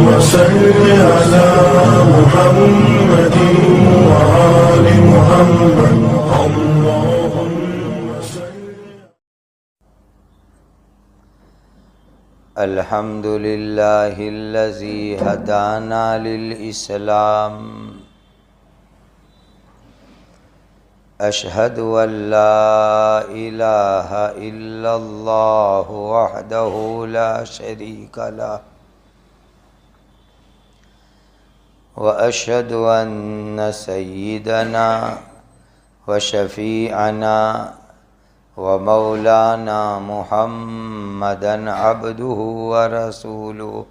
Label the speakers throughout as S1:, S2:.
S1: صل على محمد وآل محمد اللهم صل.
S2: الحمد لله الذي هدانا للإسلام أشهد أن لا إله إلا الله وحده لا شريك له وأشهد أن سيدنا وشفيعنا ومولانا محمدا عبده ورسوله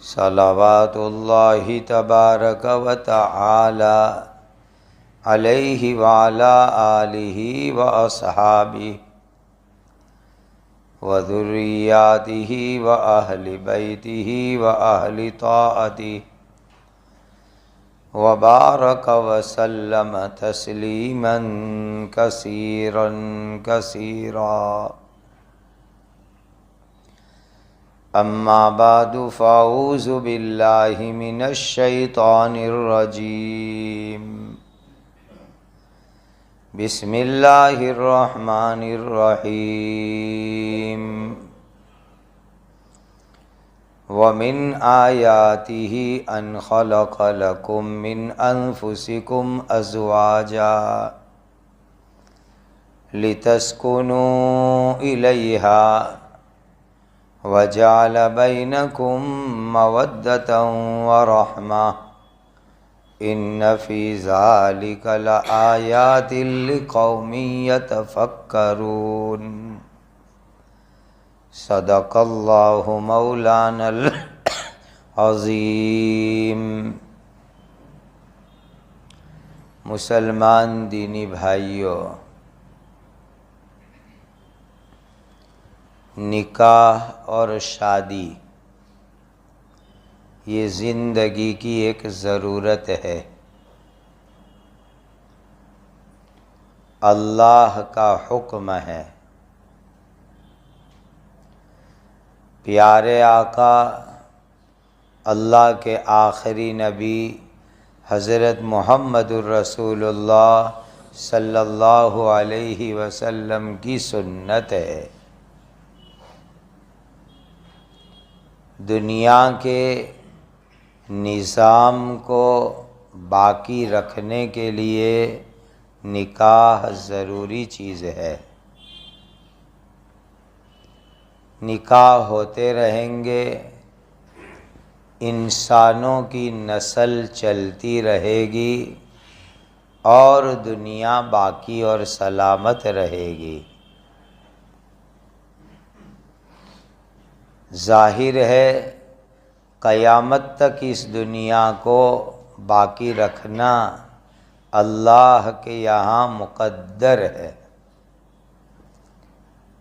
S2: صلوات الله تبارك وتعالى عليه وعلى آله وأصحابه وذرياته وأهل بيته وأهل طاعته وبارك وسلم تسليما كثيرا كثيرا. أما بعد فأعوذ بالله من الشيطان الرجيم. بسم الله الرحمن الرحيم. ومن آياته أن خلق لكم من أنفسكم أزواجا لتسكنوا إليها وجعل بينكم مودة ورحمة إن في ذلك لآيات لقوم يتفكرون. صدق اللہ مولانا العظیم. مسلمان دینی بھائیوں، نکاح اور شادی یہ زندگی کی ایک ضرورت ہے. اللہ کا حکم ہے. پیارے آقا اللہ کے آخری نبی حضرت محمد الرسول اللہ صلی اللہ علیہ وسلم کی سنت ہے. دنیا کے نظام کو باقی رکھنے کے لیے نکاح ضروری چیز ہے. نکاح ہوتے رہیں گے، انسانوں کی نسل چلتی رہے گی اور دنیا باقی اور سلامت رہے گی. ظاہر ہے قیامت تک اس دنیا کو باقی رکھنا اللہ کے یہاں مقدر ہے.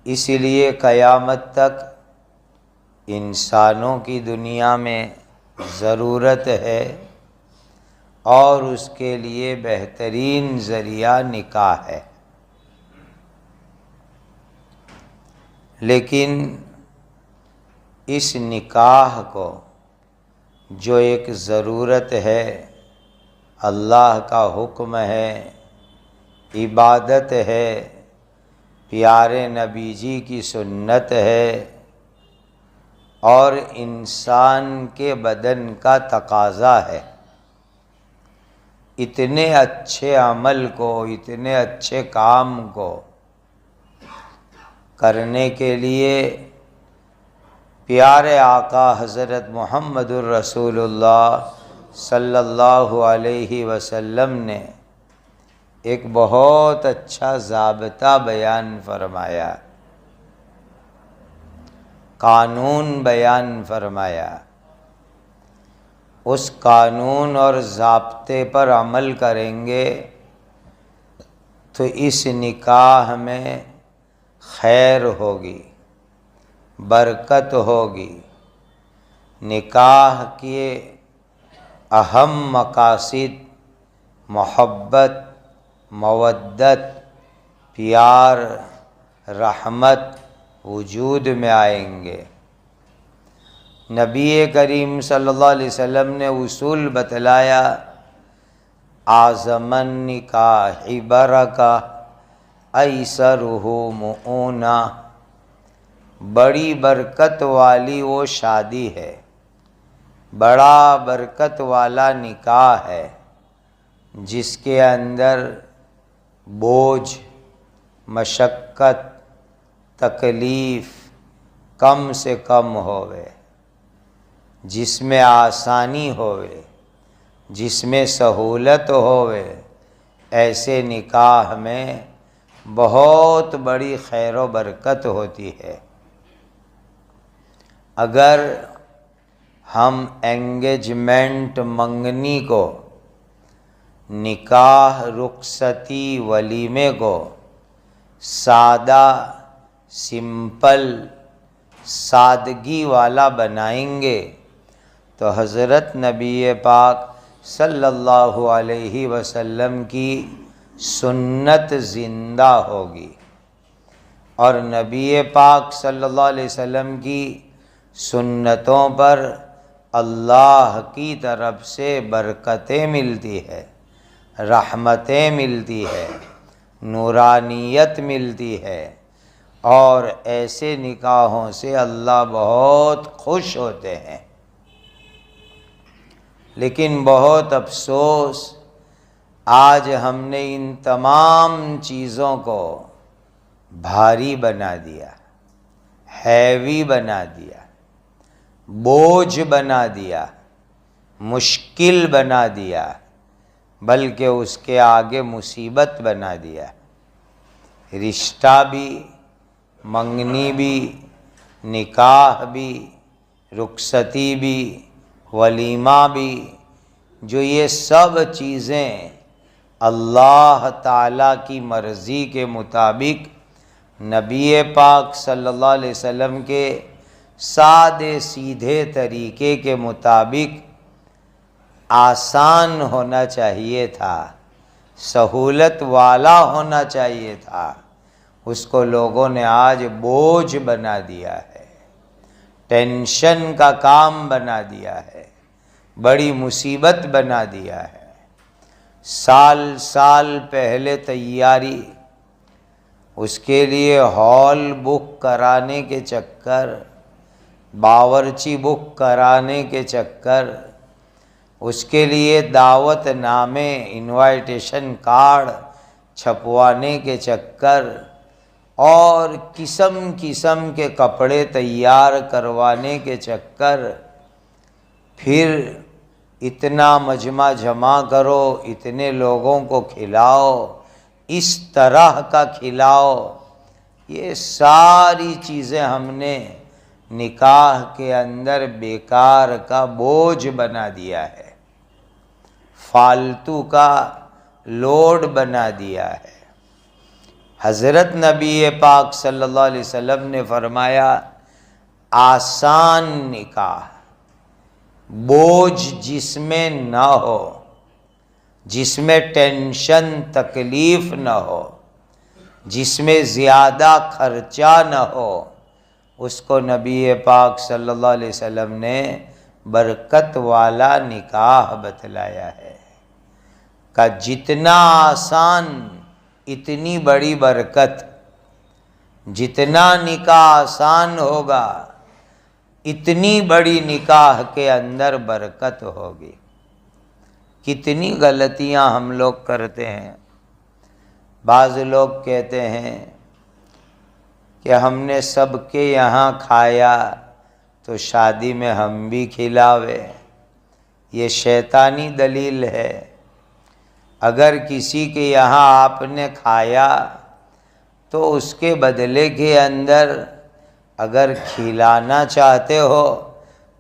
S2: اس لیے قیامت تک انسانوں کی دنیا میں ضرورت ہے اور اس کے لیے بہترین ذریعہ نکاح ہے. لیکن اس نکاح کو جو ایک ضرورت ہے، اللہ کا حکم ہے، عبادت ہے، پیارے نبی جی کی سنت ہے اور انسان کے بدن کا تقاضا ہے، اتنے اچھے عمل کو، اتنے اچھے کام کو کرنے کے لیے پیارے آقا حضرت محمد الرسول اللہ صلی اللہ علیہ وسلم نے ایک بہت اچھا ضابطہ بیان فرمایا، قانون بیان فرمایا. اس قانون اور ضابطے پر عمل کریں گے تو اس نکاح میں خیر ہوگی، برکت ہوگی. نکاح کے اہم مقاصد محبت، مودت، پیار، رحمت وجود میں آئیں گے. نبی کریم صلی اللہ علیہ وسلم نے اصول بتلایا، اعظم النکاح برکہ ایسرہ مؤونہ، بڑی برکت والی وہ شادی ہے، بڑا برکت والا نکاح ہے جس کے اندر بوجھ، مشقت، تکلیف کم سے کم ہوئے، جس میں آسانی ہوئے، جس میں سہولت ہوئے، ایسے نکاح میں بہت بڑی خیر و برکت ہوتی ہے۔ اگر ہم انگیجمنٹ منگنی کو، نکاح رخصتی ولیمے کو سادہ، سمپل، سادگی والا بنائیں گے تو حضرت نبی پاک صلی اللہ علیہ وسلم کی سنت زندہ ہوگی، اور نبی پاک صلی اللہ علیہ وسلم کی سنتوں پر اللہ کی طرف سے برکتیں ملتی ہے، رحمتیں ملتی ہے، نورانیت ملتی ہے، اور ایسے نکاحوں سے اللہ بہت خوش ہوتے ہیں۔ لیکن بہت افسوس، آج ہم نے ان تمام چیزوں کو بھاری بنا دیا، ہیوی بنا دیا، بوجھ بنا دیا، مشکل بنا دیا، بلکہ اس کے آگے مصیبت بنا دیا۔ رشتہ بھی، منگنی بھی، نکاح بھی، رخصتی بھی، ولیمہ بھی، جو یہ سب چیزیں اللہ تعالیٰ کی مرضی کے مطابق، نبی پاک صلی اللہ علیہ وسلم کے سادے سیدھے طریقے کے مطابق آسان ہونا چاہیے تھا، سہولت والا ہونا چاہیے تھا، اس کو لوگوں نے آج بوجھ بنا دیا ہے، ٹینشن کا کام بنا دیا ہے، بڑی مصیبت بنا دیا ہے۔ سال سال پہلے تیاری، اس کے لیے ہال بک کرانے کے چکر، باورچی بک کرانے کے چکر، اس کے لیے دعوت نامے، انوائٹیشن کارڈ چھپوانے کے چکر، اور قسم قسم کے کپڑے تیار کروانے کے چکر، پھر اتنا مجمع جمع کرو، اتنے لوگوں کو کھلاؤ، اس طرح کا کھلاؤ، یہ ساری چیزیں ہم نے نکاح کے اندر بیکار کا بوجھ بنا دیا ہے، فالتو کا لوڈ بنا دیا ہے۔ حضرت نبی پاک صلی اللہ علیہ وسلم نے فرمایا، آسان نکاح، بوجھ جس میں نہ ہو، جس میں ٹینشن تکلیف نہ ہو، جس میں زیادہ خرچہ نہ ہو، اس کو نبی پاک صلی اللہ علیہ وسلم نے برکت والا نکاح بتلایا ہے، کہ جتنا آسان اتنی بڑی برکت، جتنا نکاح آسان ہوگا اتنی بڑی نکاح کے اندر برکت ہوگی۔ کتنی غلطیاں ہم لوگ کرتے ہیں۔ بعض لوگ کہتے ہیں کہ ہم نے سب کے یہاں کھایا تو شادی میں ہم بھی کھلاوے، یہ شیطانی دلیل ہے۔ اگر کسی کے یہاں آپ نے کھایا تو اس کے بدلے کے اندر اگر کھلانا چاہتے ہو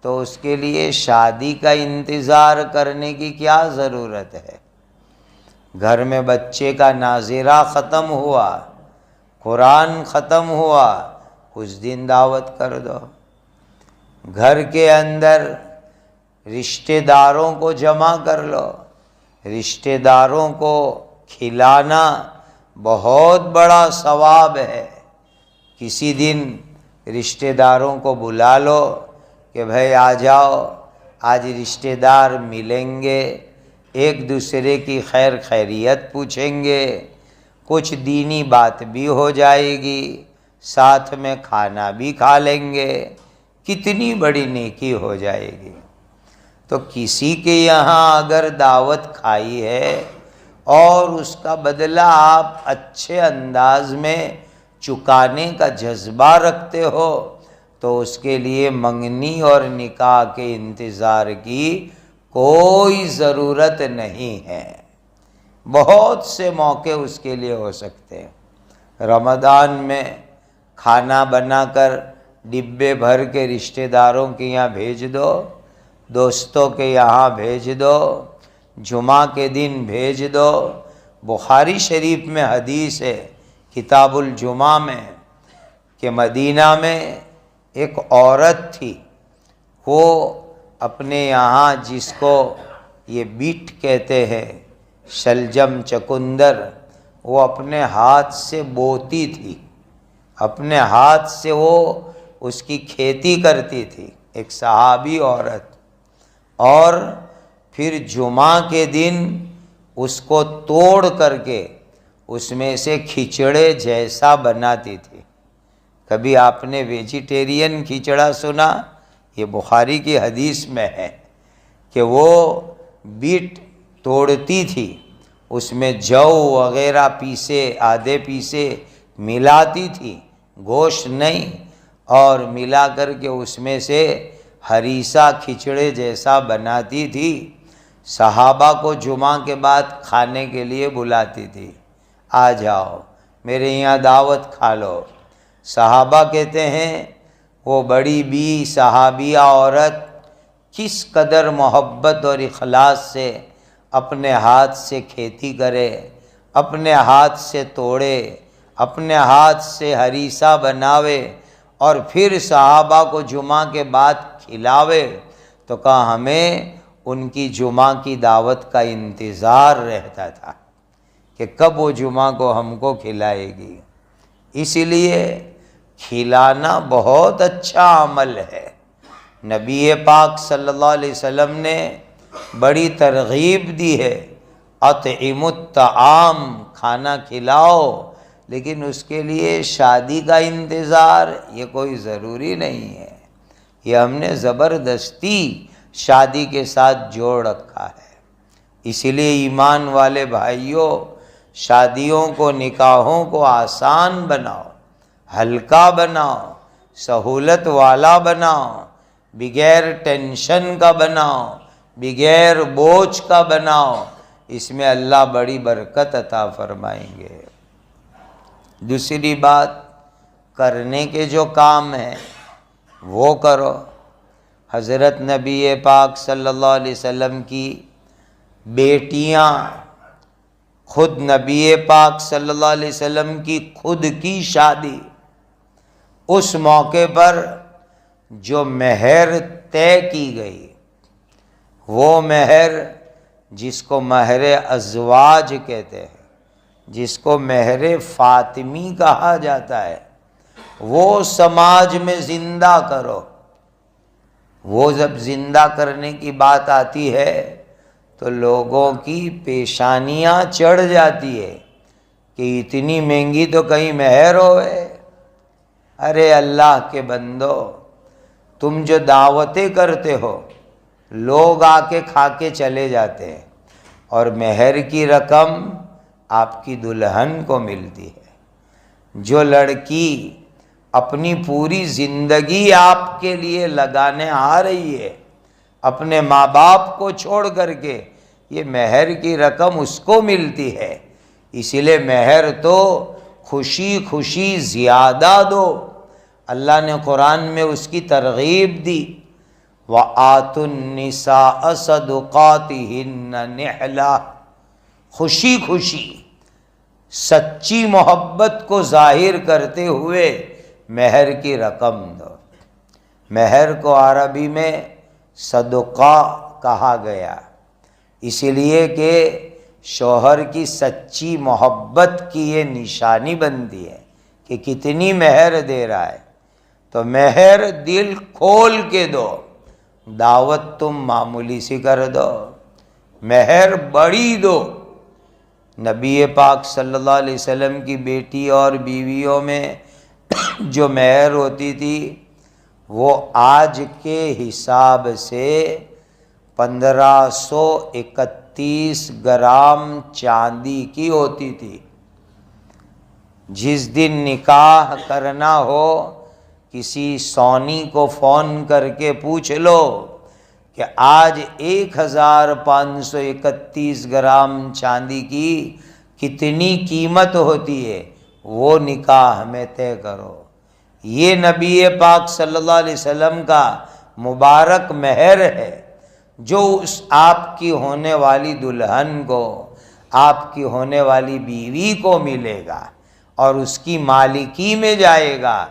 S2: تو اس کے لیے شادی کا انتظار کرنے کی کیا ضرورت ہے؟ گھر میں بچے کا ناظرہ ختم ہوا، قرآن ختم ہوا، اس دن دعوت کر دو۔ گھر کے اندر رشتہ داروں کو جمع کر لو، رشتہ داروں کو کھلانا بہت بڑا ثواب ہے۔ کسی دن رشتہ داروں کو بلا لو، کہ بھائی آ جاؤ، آج رشتہ دار ملیں گے، ایک دوسرے کی خیر خیریت پوچھیں گے، کچھ دینی بات بھی ہو جائے گی، ساتھ میں کھانا بھی کھا لیں گے، کتنی بڑی نیکی ہو جائے گی۔ تو کسی کے یہاں اگر دعوت کھائی ہے اور اس کا بدلہ آپ اچھے انداز میں چکانے کا جذبہ رکھتے ہو تو اس کے لیے منگنی اور نکاح کے انتظار کی کوئی ضرورت نہیں ہے۔ بہت سے موقع اس کے لیے ہو سکتے ہیں۔ رمضان میں کھانا بنا کر ڈبے بھر کے رشتہ داروں کے یہاں بھیج دو، دوستوں کے یہاں بھیج دو، جمعہ کے دن بھیج دو۔ بخاری شریف میں حدیث ہے کتاب الجمعہ میں کہ مدینہ میں ایک عورت تھی، وہ اپنے یہاں جس کو یہ بیٹ کہتے ہیں، شلجم چکندر، وہ اپنے ہاتھ سے بوتی تھی، اپنے ہاتھ سے وہ اس کی کھیتی کرتی تھی، ایک صحابی عورت، اور پھر جمعہ کے دن اس کو توڑ کر کے اس میں سے کھچڑے جیسا بناتی تھی۔ کبھی آپ نے ویجیٹیرین کھچڑا سنا؟ یہ بخاری کی حدیث میں ہے کہ وہ بیٹ توڑتی تھی، اس میں جو وغیرہ پیسے، آدھے پیسے ملاتی تھی، گوشت نہیں، اور ملا کر کے اس میں سے ہریسہ کھچڑے جیسا بناتی تھی، صحابہ کو جمعہ کے بعد کھانے کے لیے بلاتی تھی، آ جاؤ میرے یہاں دعوت کھا لو۔ صحابہ کہتے ہیں وہ بڑی بی صحابیہ عورت کس قدر محبت اور اخلاص سے اپنے ہاتھ سے کھیتی کرے، اپنے ہاتھ سے توڑے، اپنے ہاتھ سے ہریسہ بناوے اور پھر صحابہ کو جمعہ کے بعد کھلاوے۔ تو کہا ہمیں ان کی جمعہ کی دعوت کا انتظار رہتا تھا کہ کب وہ جمعہ کو ہم کو کھلائے گی۔ اسی لیے کھلانا بہت اچھا عمل ہے۔ نبی پاک صلی اللہ علیہ وسلم نے بڑی ترغیب دی ہے، اطعموا الطعام، کھانا کھلاؤ، لیکن اس کے لیے شادی کا انتظار یہ کوئی ضروری نہیں ہے، یہ ہم نے زبردستی شادی کے ساتھ جوڑ رکھا ہے۔ اسی لیے ایمان والے بھائیوں، شادیوں کو، نکاحوں کو آسان بناؤ، ہلکا بناؤ، سہولت والا بناؤ، بغیر ٹینشن کا بناؤ، بغیر بوجھ کا بناؤ، اس میں اللہ بڑی برکت عطا فرمائیں گے۔ دوسری بات، کرنے کے جو کام ہیں وہ کرو۔ حضرت نبی پاک صلی اللہ علیہ وسلم کی بیٹیاں، خود نبی پاک صلی اللہ علیہ وسلم کی خود کی شادی، اس موقع پر جو مہر طے کی گئی، وہ مہر جس کو مہر ازواج کہتے ہیں، جس کو مہر فاطمی کہا جاتا ہے، وہ سماج میں زندہ کرو۔ وہ جب زندہ کرنے کی بات آتی ہے تو لوگوں کی پیشانیاں چڑھ جاتی ہے کہ اتنی مہنگی تو کہیں مہر ہوئے۔ ارے اللہ کے بندو، تم جو دعوتیں کرتے ہو، لوگ آ کے کھا کے چلے جاتے ہیں، اور مہر کی رقم آپ کی دلہن کو ملتی ہے۔ جو لڑکی اپنی پوری زندگی آپ کے لیے لگانے آ رہی ہے، اپنے ماں باپ کو چھوڑ کر کے، یہ مہر کی رقم اس کو ملتی ہے۔ اسی لیے مہر تو خوشی خوشی زیادہ دو۔ اللہ نے قرآن میں اس کی ترغیب دی، وَآتُوا النِّسَاءَ صَدُقَاتِهِنَّ نِحْلَةً، خوشی خوشی سچی محبت کو ظاہر کرتے ہوئے مہر کی رقم دو۔ مہر کو عربی میں صدقہ کہا گیا، اسی لیے کہ شوہر کی سچی محبت کی یہ نشانی بنتی ہے کہ کتنی مہر دے رہا ہے۔ تو مہر دل کھول کے دو، دعوت تم معمولی سی کر دو، مہر بڑی دو۔ نبی پاک صلی اللہ علیہ وسلم کی بیٹی اور بیویوں میں جو مہر ہوتی تھی وہ آج کے حساب سے 1531 گرام چاندی کی ہوتی تھی۔ جس دن نکاح کرنا ہو کسی سونی کو فون کر کے پوچھ لو کہ آج 1531 گرام چاندی کی کتنی قیمت ہوتی ہے، وہ نکاح میں طے کرو۔ یہ نبی پاک صلی اللہ علیہ وسلم کا مبارک مہر ہے جو اس آپ کی ہونے والی دلہن کو، آپ کی ہونے والی بیوی کو ملے گا اور اس کی مالکی میں جائے گا۔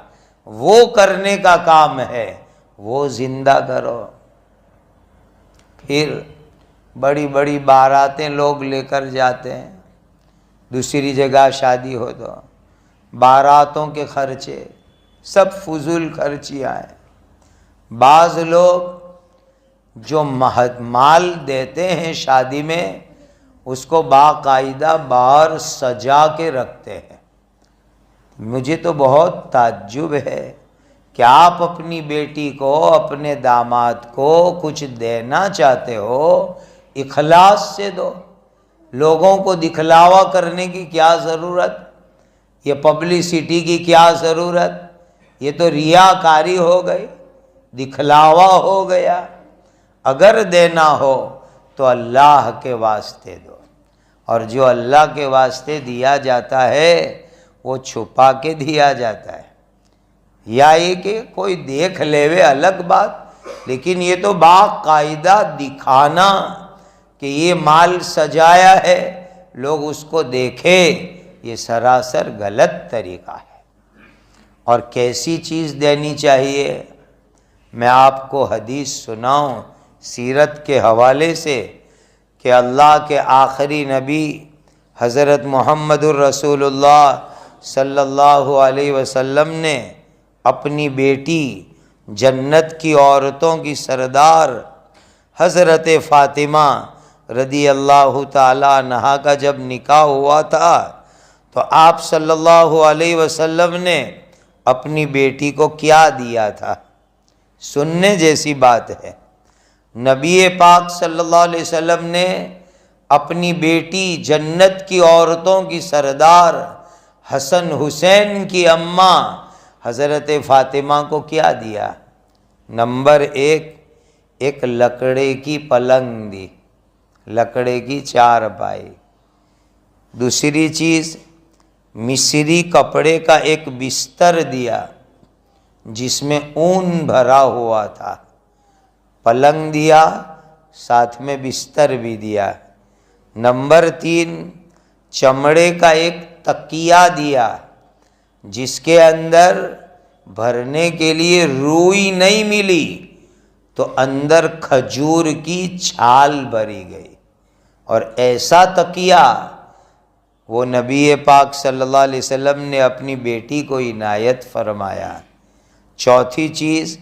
S2: وہ کرنے کا کام ہے، وہ زندہ کرو۔ پھر بڑی بڑی باراتیں لوگ لے کر جاتے ہیں، دوسری جگہ شادی ہو تو باراتوں کے خرچے سب فضول خرچیاں ہیں۔ بعض لوگ جو مال دیتے ہیں شادی میں اس کو باقاعدہ باہر سجا کے رکھتے ہیں۔ مجھے تو بہت تعجب ہے کہ آپ اپنی بیٹی کو، اپنے داماد کو کچھ دینا چاہتے ہو، اخلاص سے دو۔ لوگوں کو دکھلاوا کرنے کی کیا ضرورت؟ یہ پبلسٹی کی کیا ضرورت؟ یہ تو ریاکاری ہو گئی، دکھلاوا ہو گیا۔ اگر دینا ہو تو اللہ کے واسطے دو، اور جو اللہ کے واسطے دیا جاتا ہے وہ چھپا کے دیا جاتا ہے، یا یہ کہ کوئی دیکھ لیوے الگ بات، لیکن یہ تو باقاعدہ دکھانا کہ یہ مال سجایا ہے، لوگ اس کو دیکھے، یہ سراسر غلط طریقہ ہے۔ اور کیسی چیز دینی چاہیے؟ میں آپ کو حدیث سناؤں سیرت کے حوالے سے کہ اللہ کے آخری نبی حضرت محمد الرسول اللہ صلی اللہ علیہ وسلم نے اپنی بیٹی جنت کی عورتوں کی سردار حضرت فاطمہ رضی اللہ تعالی عنہا کا جب نکاح ہوا تھا تو آپ صلی اللہ علیہ وسلم نے اپنی بیٹی کو کیا دیا تھا؟ سننے جیسی بات ہے۔ نبی پاک صلی اللہ علیہ وسلم نے اپنی بیٹی جنت کی عورتوں کی سردار حسن حسین کی اماں حضرت فاطمہ کو کیا دیا؟ نمبر ایک لکڑے کی پلنگ دی، لکڑے کی چارپائی۔ دوسری چیز مصری کپڑے کا ایک بستر دیا جس میں اون بھرا ہوا تھا، پلنگ دیا، ساتھ میں بستر بھی دیا۔ نمبر 3 چمڑے کا ایک تکیہ دیا جس کے اندر بھرنے کے لیے روئی نہیں ملی تو اندر کھجور کی چھال بھری گئی، اور ایسا تکیہ وہ نبی پاک صلی اللہ علیہ وسلم نے اپنی بیٹی کو عنایت فرمایا۔ چوتھی چیز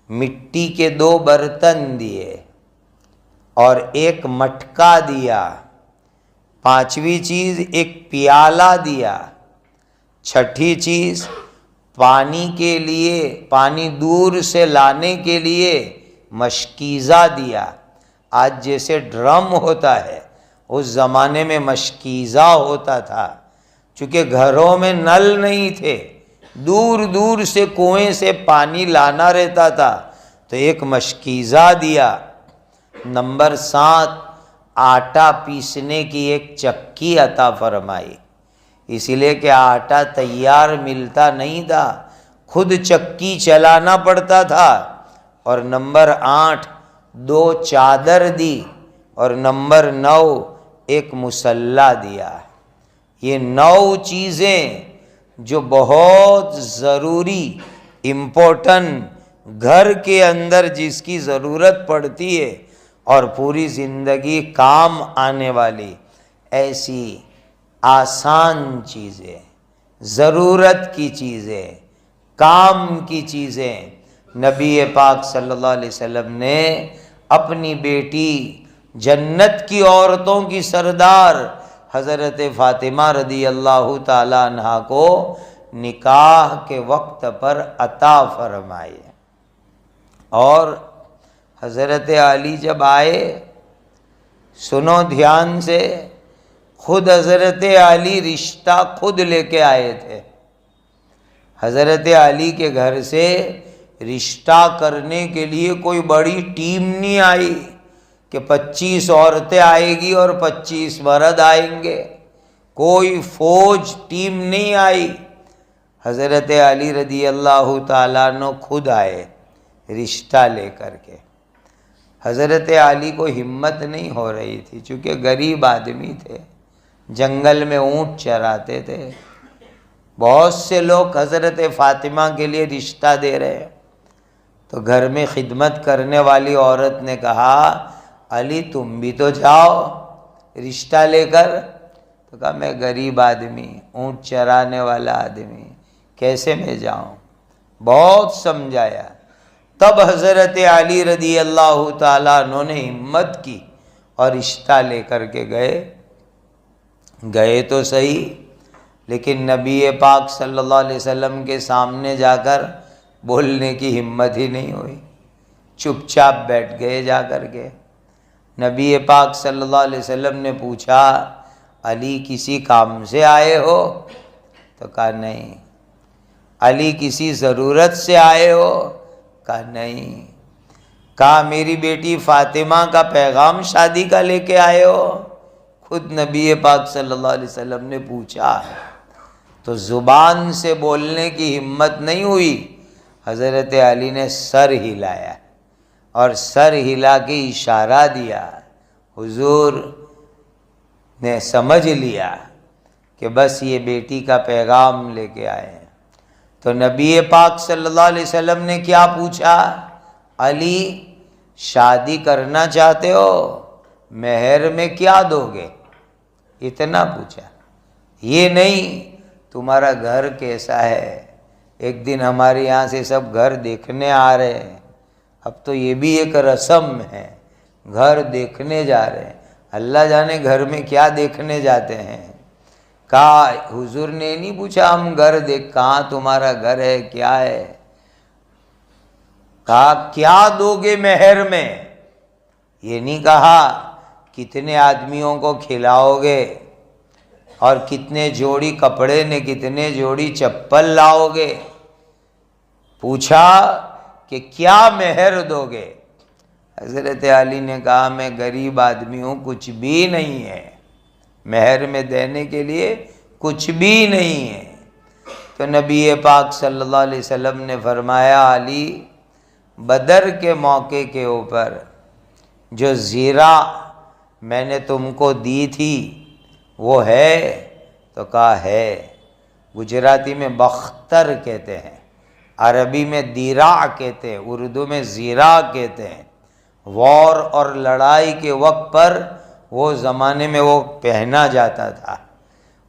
S2: مٹی کے 2 برتن دیے اور ایک مٹکا دیا۔ پانچویں چیز ایک پیالہ دیا۔ چھٹی چیز پانی کے لیے، پانی دور سے لانے کے لیے مشکیزہ دیا۔ آج جیسے ڈرم ہوتا ہے اس زمانے میں مشکیزہ ہوتا تھا، چونکہ گھروں میں نل نہیں تھے، دور دور سے کنویں سے پانی لانا رہتا تھا، تو ایک مشکیزہ دیا۔ نمبر 7 آٹا پیسنے کی ایک چکی عطا فرمائی، اسی لیے کہ آٹا تیار ملتا نہیں تھا، خود چکی چلانا پڑتا تھا۔ اور نمبر 8 2 چادر دی، اور نمبر 9 ایک مصلی دیا۔ یہ 9 چیزیں جو بہت ضروری، امپورٹنٹ، گھر کے اندر جس کی ضرورت پڑتی ہے اور پوری زندگی کام آنے والی ایسی آسان چیزیں، ضرورت کی چیزیں، کام کی چیزیں نبی پاک صلی اللہ علیہ وسلم نے اپنی بیٹی جنت کی عورتوں کی سردار حضرت فاطمہ رضی اللہ تعالی عنہا کو نکاح کے وقت پر عطا فرمائے۔ اور حضرت علی جب آئے، سنو دھیان سے، خود حضرت علی رشتہ خود لے کے آئے تھے۔ حضرت علی کے گھر سے رشتہ کرنے کے لیے کوئی بڑی ٹیم نہیں آئی کہ 25 عورتیں آئے گی اور 25 مرد آئیں گے، کوئی فوج ٹیم نہیں آئی۔ حضرت علی رضی اللہ تعالیٰ عنہ خود آئے رشتہ لے کر کے۔ حضرت علی کو ہمت نہیں ہو رہی تھی، چونکہ غریب آدمی تھے، جنگل میں اونٹ چراتے تھے، بہت سے لوگ حضرت فاطمہ کے لیے رشتہ دے رہے، تو گھر میں خدمت کرنے والی عورت نے کہا علی تم بھی تو جاؤ رشتہ لے کر۔ تو کہا میں غریب آدمی، اونٹ چرانے والا آدمی، کیسے میں جاؤں؟ بہت سمجھایا، تب حضرت علی رضی اللہ تعالیٰ عنہ نے ہمت کی اور رشتہ لے کر کے گئے تو صحیح، لیکن نبی پاک صلی اللہ علیہ وسلم کے سامنے جا کر بولنے کی ہمت ہی نہیں ہوئی، چپ چاپ بیٹھ گئے جا کر کے۔ نبی پاک صلی اللہ علیہ وسلم نے پوچھا علی کسی کام سے آئے ہو؟ تو کہا نہیں۔ علی کسی ضرورت سے آئے ہو؟ کہا نہیں۔ کہا میری بیٹی فاطمہ کا پیغام شادی کا لے کے آئے ہو؟ خود نبی پاک صلی اللہ علیہ وسلم نے پوچھا، تو زبان سے بولنے کی ہمت نہیں ہوئی، حضرت علی نے سر ہلایا اور سر ہلا کے اشارہ دیا، حضور نے سمجھ لیا کہ بس یہ بیٹی کا پیغام لے کے آئے ہیں۔ تو نبی پاک صلی اللہ علیہ وسلم نے کیا پوچھا؟ علی شادی کرنا چاہتے ہو؟ مہر میں کیا دو گے؟ اتنا پوچھا، یہ نہیں تمہارا گھر کیسا ہے، ایک دن ہمارے یہاں سے سب گھر دیکھنے آ رہے ہیں، اب تو یہ بھی ایک رسم ہے، گھر دیکھنے جا رہے ہیں، اللہ جانے گھر میں کیا دیکھنے جاتے ہیں۔ کہا حضور نے نہیں پوچھا ہم گھر دیکھ، کہاں تمہارا گھر ہے کیا ہے؟ کہا کیا دو گے مہر میں؟ یہ نہیں کہا کتنے آدمیوں کو کھلاؤ گے اور کتنے جوڑی کپڑے نے کتنے جوڑی چپل لاؤ گے، پوچھا کہ کیا مہر دو گے؟ حضرت علی نے کہا میں غریب آدمی ہوں، کچھ بھی نہیں ہے، مہر میں دینے کے لیے کچھ بھی نہیں ہے۔ تو نبی پاک صلی اللہ علیہ وسلم نے فرمایا علی بدر کے موقع کے اوپر جو زیرہ میں نے تم کو دی تھی وہ ہے؟ تو کہا ہے۔ گجراتی میں بختر کہتے ہیں، عربی میں دیرا کہتے ہیں، اردو میں زیرہ کہتے ہیں۔ وار اور لڑائی کے وقت پر وہ زمانے میں وہ پہنا جاتا تھا،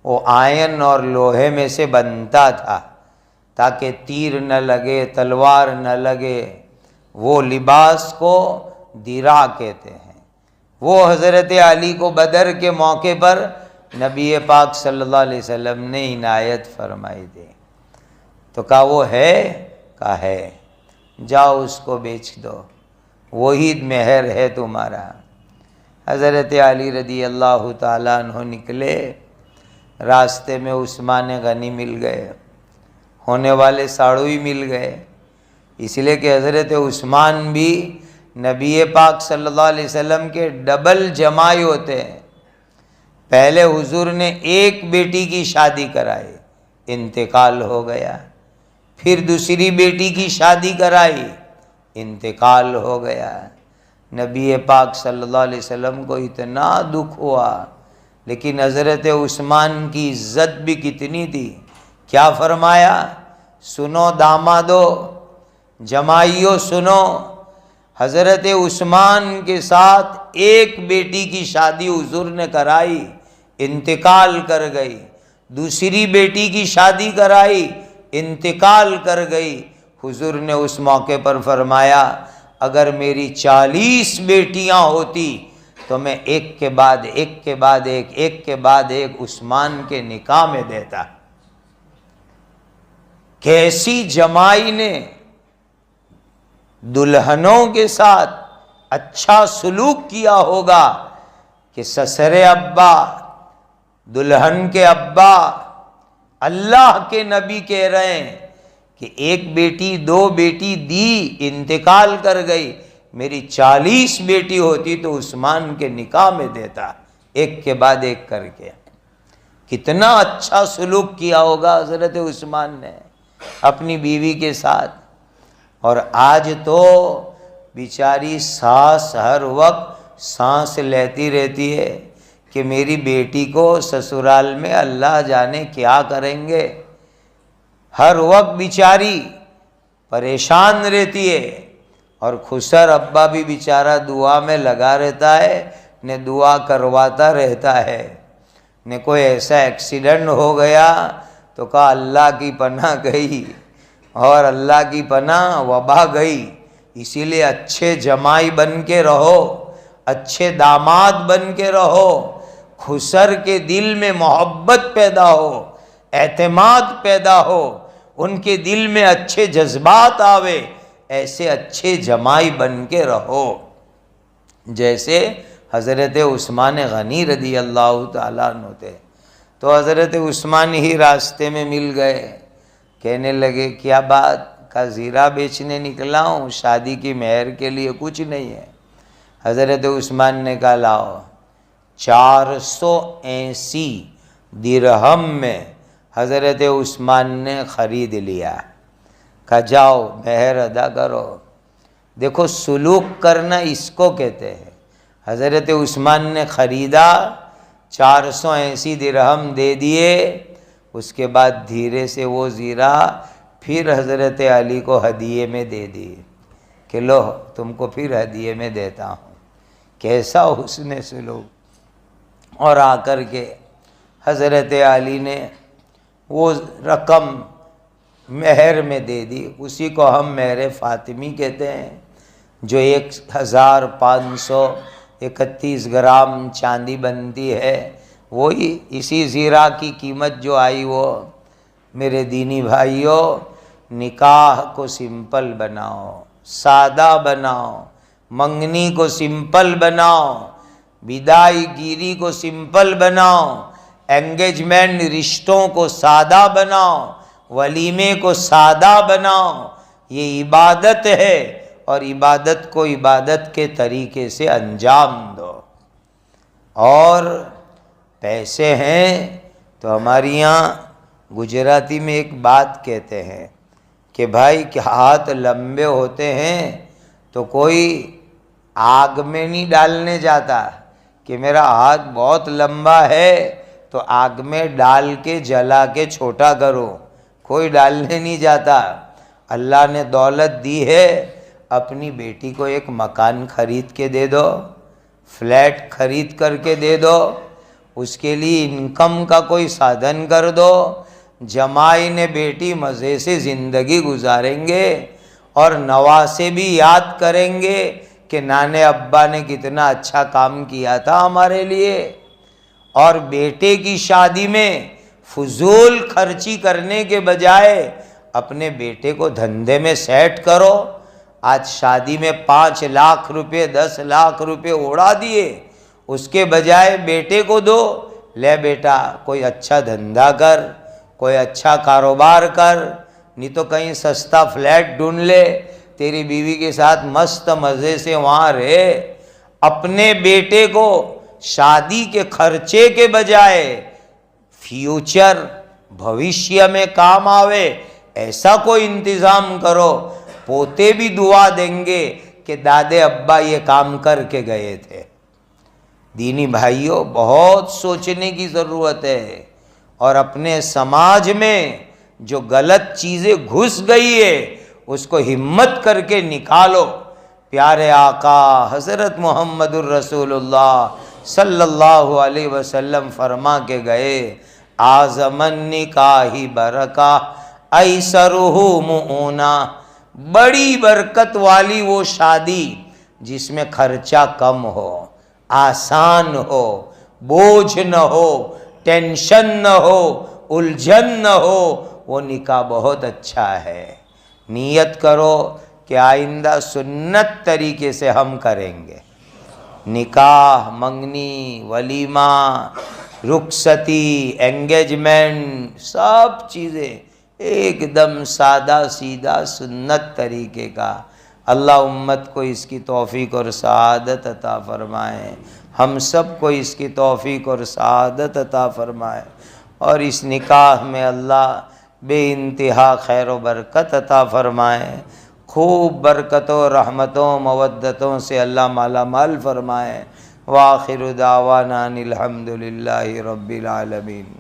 S2: وہ آئن اور لوہے میں سے بنتا تھا تاکہ تیر نہ لگے، تلوار نہ لگے، وہ لباس کو دیرا کہتے ہیں۔ وہ حضرت علی کو بدر کے موقع پر نبی پاک صلی اللہ علیہ وسلم نے عنایت فرمائی دے۔ تو کہا وہ ہے؟ کہا ہے، جاؤ اس کو بیچ دو، وہی مہر ہے تمہارا۔ حضرت علی رضی اللہ تعالیٰ عنہ نکلے، راستے میں عثمان غنی مل گئے، ہونے والے ساڑوئی مل گئے، اس لیے کہ حضرت عثمان بھی نبی پاک صلی اللہ علیہ وسلم کے ڈبل جمائی ہوتے ہیں۔ پہلے حضور نے ایک بیٹی کی شادی کرائی، انتقال ہو گیا، پھر دوسری بیٹی کی شادی کرائی، انتقال ہو گیا۔ نبی پاک صلی اللہ علیہ وسلم کو اتنا دکھ ہوا، لیکن حضرت عثمان کی عزت بھی کتنی تھی، کیا فرمایا؟ سنو دامادو، جمائیو سنو، حضرت عثمان کے ساتھ ایک بیٹی کی شادی حضور نے کرائی، انتقال کر گئی، دوسری بیٹی کی شادی کرائی، انتقال کر گئی۔ حضور نے اس موقع پر فرمایا اگر میری 40 بیٹیاں ہوتی تو میں ایک کے بعد ایک عثمان کے نکاح میں دیتا۔ کیسی جمائی نے دلہنوں کے ساتھ اچھا سلوک کیا ہوگا کہ سسر ابا، دلہن کے ابا، اللہ کے نبی کہہ رہے ہیں کہ ایک بیٹی 2 بیٹی دی، انتقال کر گئی، میری 40 بیٹی ہوتی تو عثمان کے نکاح میں دیتا، ایک کے بعد ایک کر کے۔ کتنا اچھا سلوک کیا ہوگا حضرت عثمان نے اپنی بیوی کے ساتھ۔ اور آج تو بیچاری ساس ہر وقت سانس لیتی رہتی ہے کہ میری بیٹی کو سسرال میں اللہ جانے کیا کریں گے، ہر وقت بیچاری پریشان رہتی ہے۔ اور خسر ابا بھی بیچارہ دعا میں لگا رہتا ہے، نے دعا کرواتا رہتا ہے۔ نے کوئی ایسا ایکسیڈنٹ ہو گیا تو کہا اللہ کی پناہ گئی، اور اللہ کی پناہ وبا گئی۔ اسی لیے اچھے جمائی بن کے رہو، اچھے داماد بن کے رہو، خسر کے دل میں محبت پیدا ہو، اعتماد پیدا ہو، ان کے دل میں اچھے جذبات آوے، ایسے اچھے جمائی بن کے رہو۔ جیسے حضرت عثمان غنی رضی اللہ تعالیٰ عنہ تھے، تو حضرت عثمان ہی راستے میں مل گئے، کہنے لگے کیا بات، کا زیرہ بیچنے نکلا ہوں، شادی کی مہر کے لیے کچھ نہیں ہے۔ حضرت عثمان نے کہا لاؤ، 480 درہم میں حضرت عثمان نے خرید لیا۔ کہا جاؤ مہر ادا کرو۔ دیکھو سلوک کرنا اس کو کہتے ہیں۔ حضرت عثمان نے خریدا، 480 درہم دے دیے، اس کے بعد دھیرے سے وہ زیرہ پھر حضرت علی کو ہدیے میں دے دی کہ لو تم کو پھر ہدیے میں دیتا ہوں۔ کیسا حسن سلوک۔ اور آ کر کے حضرت علی نے وہ رقم مہر میں دے دی، اسی کو ہم مہر فاطمی کہتے ہیں، جو 1531 گرام چاندی بنتی ہے، وہی اسی زیرہ کی قیمت جو آئی۔ وہ میرے دینی بھائیوں، نکاح کو سمپل بناؤ، سادہ بناؤ، منگنی کو سمپل بناؤ، بدائی گیری کو سمپل بناؤ، انگیجمنٹ رشتوں کو سادہ بناؤ، ولیمے کو سادہ بناؤ۔ یہ عبادت ہے، اور عبادت کو عبادت کے طریقے سے انجام دو۔ اور پیسے ہیں تو ہمارے یہاں گجراتی میں ایک بات کہتے ہیں کہ بھائی کہ ہاتھ لمبے ہوتے ہیں تو کوئی آگ میں نہیں ڈالنے جاتا کہ میرا ہاتھ بہت لمبا ہے تو آگ میں ڈال کے جلا کے چھوٹا کرو، کوئی ڈالنے نہیں جاتا۔ اللہ نے دولت دی ہے، اپنی بیٹی کو ایک مکان خرید کے دے دو، فلیٹ خرید کر کے دے دو، اس کے لیے انکم کا کوئی سادھن کر دو۔ جمائی نے بیٹی مزے سے زندگی گزاریں گے، اور نواسے بھی یاد کریں گے کہ نانے ابا نے کتنا اچھا کام کیا تھا ہمارے لیے۔ اور بیٹے کی شادی میں فضول خرچی کرنے کے بجائے اپنے بیٹے کو دھندے میں سیٹ کرو۔ آج شادی میں 5 لاکھ روپے 10 لاکھ روپے اڑا دیے، اس کے بجائے بیٹے کو دو، لے بیٹا کوئی اچھا دھندا کر، کوئی اچھا کاروبار کر، نہیں تو کہیں سستا فلیٹ ڈھونڈ لے، تیری بیوی کے ساتھ مست مزے سے وہاں رہے۔ اپنے بیٹے کو شادی کے خرچے کے بجائے فیوچر بھوشیہ میں کام آوے ایسا کوئی انتظام کرو۔ پوتے بھی دعا دیں گے کہ دادے ابا یہ کام کر کے گئے تھے۔ دینی بھائیوں، بہت سوچنے کی ضرورت ہے، اور اپنے سماج میں جو غلط چیزیں گھس گئی ہے اس کو ہمت کر کے نکالو۔ پیارے آقا حضرت محمد الرسول اللہ صلی اللہ علیہ وسلم فرما کے گئے، اعظم النکاح برکہ ایسرہ مؤونہ، بڑی برکت والی وہ شادی جس میں خرچہ کم ہو، آسان ہو، بوجھ نہ ہو، ٹینشن نہ ہو، الجھن نہ ہو، وہ نکاح بہت اچھا ہے۔ نیت کرو کہ آئندہ سنت طریقے سے ہم کریں گے، نکاح، منگنی، ولیمہ، رخصتی، انگیجمنٹ، سب چیزیں ایک دم سادہ سیدھا سنت طریقے کا۔ اللہ امت کو اس کی توفیق اور سعادت عطا فرمائے، ہم سب کو اس کی توفیق اور سعادت عطا فرمائے، اور اس نکاح میں اللہ بے انتہا خیر و برکت عطا فرمائے، خوب برکتوں، رحمتوں، مودتوں سے اللہ مالا مال فرمائے۔ وآخر دعوانا ان الحمد للہ رب العالمین۔